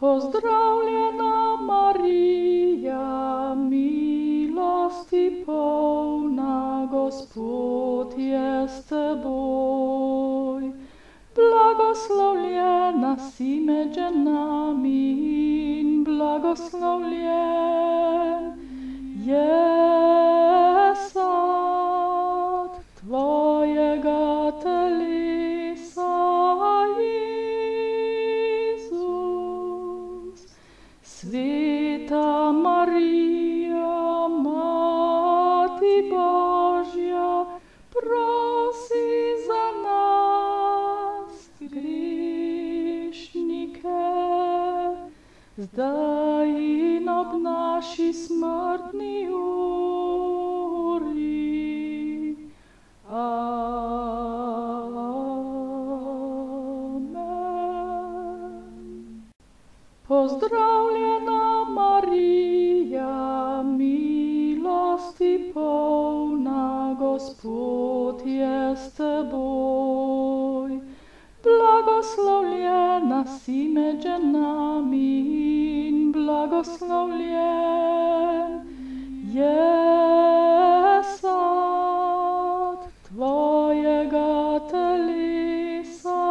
Pozdravljena Marija, milosti polna, Gospod je s teboj. Blagoslovljena si med ženami in blagoslovljen je sad tvojega telesa, Jezus. Sveta Marija, Mati Božja, prosi za nas grešnike, zdaj in ob naši smrtni uri. Amen. Pozdravljena Marija, milosti polna, Gospod je s teboj. Blagoslovljena si med ženami in blagoslovljen je sad tvojega telesa,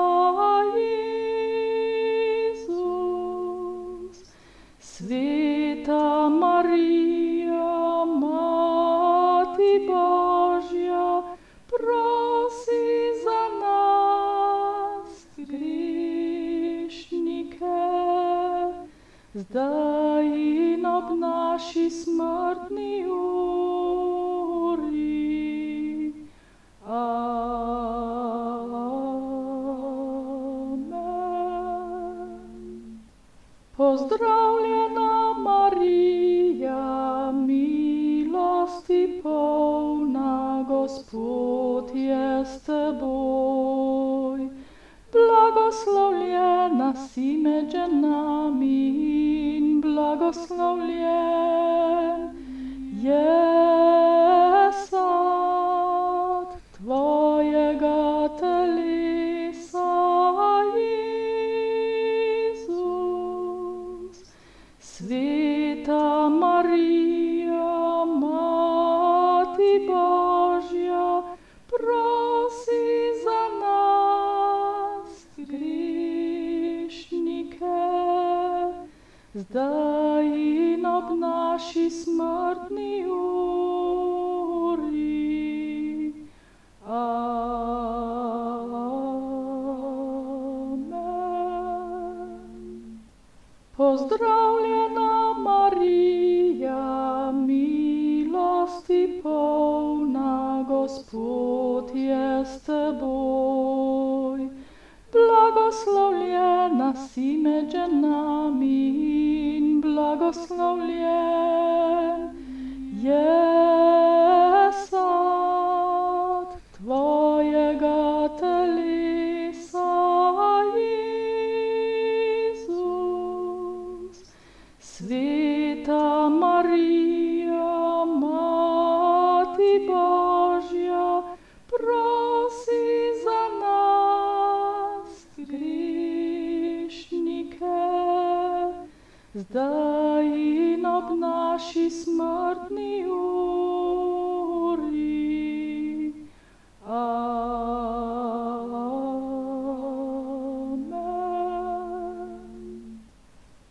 Jezus. Sveta Marija, Mati Božja, prosi za nas grešnike, zdaj in ob naši smrtni uri. Amen. Pozdravljena Marija, milosti polna, Gospod je s teboj. Blagoslovljena si med ženami in blagoslovljen je sad tvojega telesa, Jezus. Sveta Marija, Mati Božja, prosi za nas grešnike, zdaj in ob naši smrtni uri. Amen. Pozdravljena Marija, milosti polna, Gospod je s teboj. Blagoslovljena si med ženami in blagoslovljen je sad tvojega telesa, Jezus. Sveta Marija, Mati Božja, prosi za nas grešnike, zdaj in ob naši smrtni uri. Amen.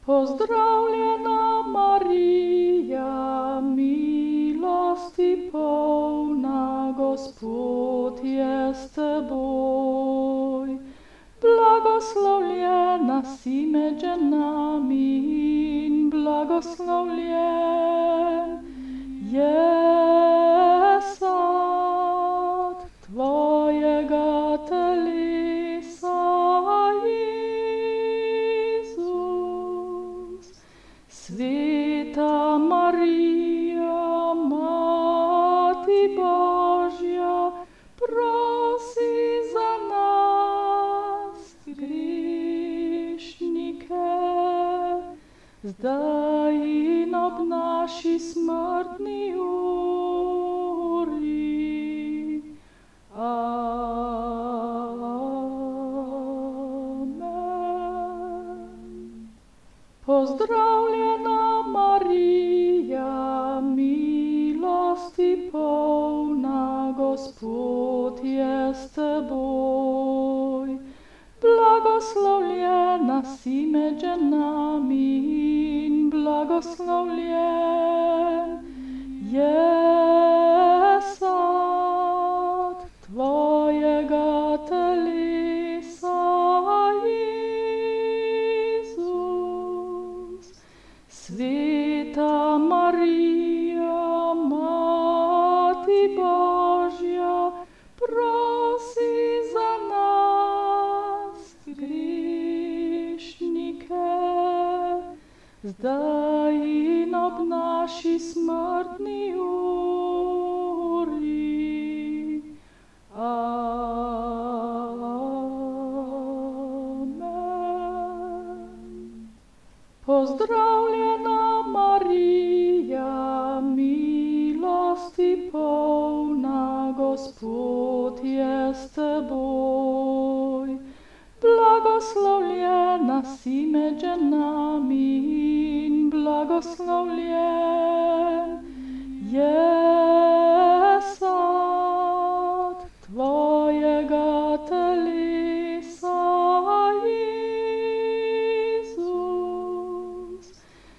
Pozdravljena Marija, milosti polna, Gospod je s teboj. Blagoslovljena si med ženami in blagoslovljen je sad tvojega telesa, Jezus. Sveta Marija, Mati Božja, prosi za nas grešnike, zdaj in ob naši smrtni uri. Amen. Pozdravljena Marija, milosti polna, Gospod je s teboj. Blagoslovljena si med ženami in blagoslovljen je sad tvojega telesa, Jezus. Sveta Marija, Mati Božja, prosi za nas grešnike, zdaj in ob naši smrtni uri. Amen. Pozdravljena Marija, milosti polna, Gospod je s teboj. Blagoslovljena si med ženami in blagoslovljen je sad tvojega telesa, Jezus.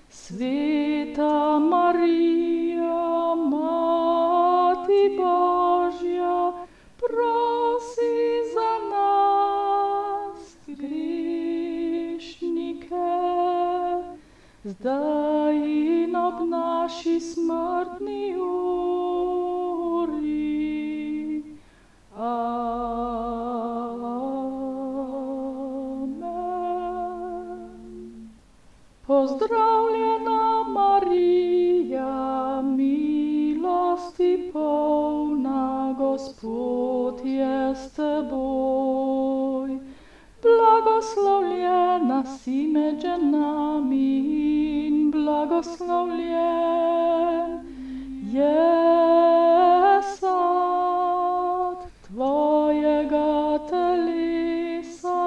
Sveta Marija, Mati Božja, prosi za nas grešnike, zdaj in ob naši smrtni uri. Amen. Pozdravljena Marija, milosti polna, Gospod je s teboj. Blagoslovljena si med ženami in blagoslovljen je sad tvojega telesa,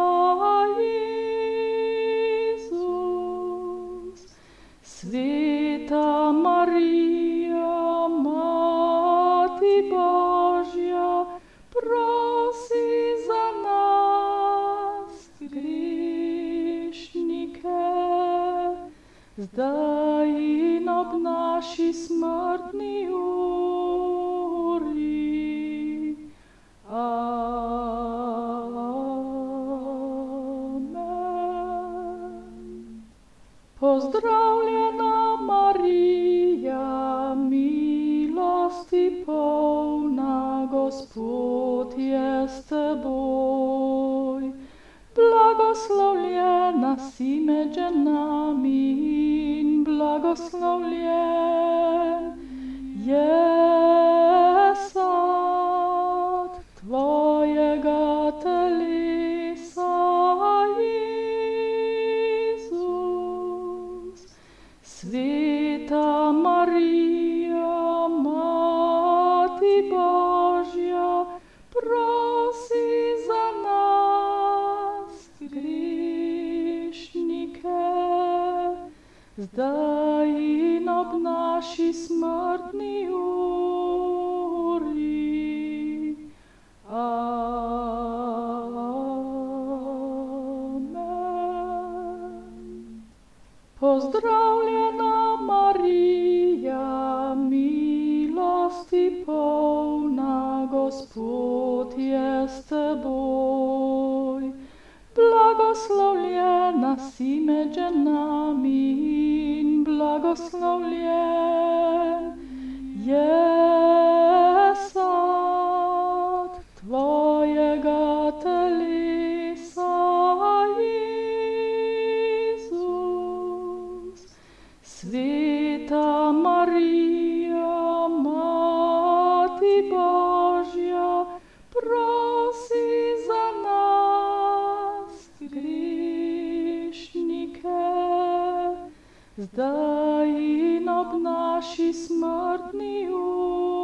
Jezus. Sveta Marija, Mati Božja, prosi za nas grešnike, zdaj in ob naši smrtni uri. Amen. Pozdravljena Marija, milosti polna, Gospod je s teboj. Blagoslovljena si med ženami in blagoslovljen je sad tvojega telesa, Jezus. Sveta Marija, Mati Božja, prosi za nas grešnike, zdaj in ob naši smrtni uri. Amen. Pozdravljena Marija, milosti polna, Gospod je s teboj. Blagoslovljena si med ženami in blagoslovljen je sad tvojega telesa, Jezus. Sveta Marija, Mati Božja, prosi za nas grešnike, zdaj in ob naši smrtni uri.